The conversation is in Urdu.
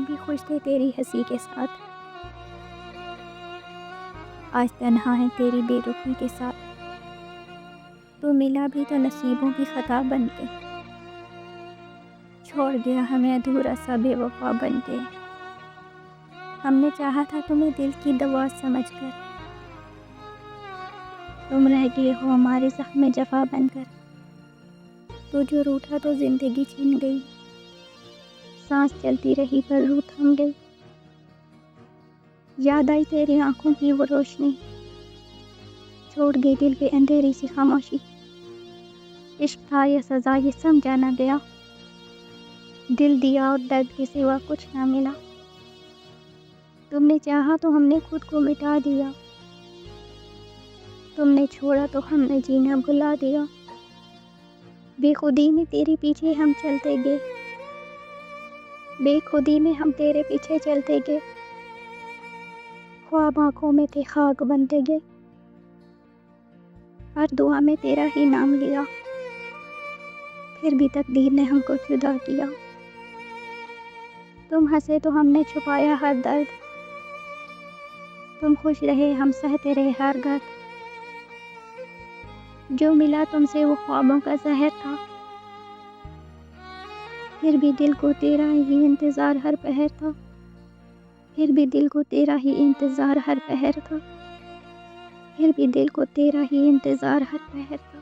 بھی خوش تھے تیری ہنسی کے ساتھ، آج تنہا ہے تیری بے رخی کے ساتھ۔ تو ملا بھی تو نصیبوں کی خطا بن کے، چھوڑ گیا ہمیں ادھورا سا بے وفا بن کے۔ ہم نے چاہا تھا تمہیں دل کی دوا سمجھ کر، تم رہ گئے ہو ہمارے زخم جفا بن کر۔ تو جو روٹھا تو زندگی چھن گئی، سانس چلتی رہی پر روح تھم گئی۔ یاد آئی تیری آنکھوں کی وہ روشنی، چھوڑ گئی دل پہ اندھیری سی خاموشی۔ عشق تھا یا سزا یہ سمجھا نہ گیا، دل دیا اور درد کے سوا کچھ نہ ملا۔ تم نے چاہا تو ہم نے خود کو مٹا دیا، تم نے چھوڑا تو ہم نے جینا بھلا دیا۔ بے خودی میں تیرے پیچھے ہم چلتے گئے، بے خودی میں ہم تیرے پیچھے چلتے گئے، خواب آنکھوں میں تھے خاک بنتے گئے۔ ہر دعا میں تیرا ہی نام لیا، پھر بھی تقدیر نے ہم کو جدا کیا۔ تم ہنسے تو ہم نے چھپایا ہر درد، تم خوش رہے ہم سہتے رہے ہر غم۔ جو ملا تم سے وہ خوابوں کا زہر تھا، پھر بھی دل کو تیرا ہی انتظار ہر پہر تھا، پھر بھی دل کو تیرا ہی انتظار ہر پہر تھا، پھر بھی دل کو تیرا ہی انتظار ہر پہر تھا۔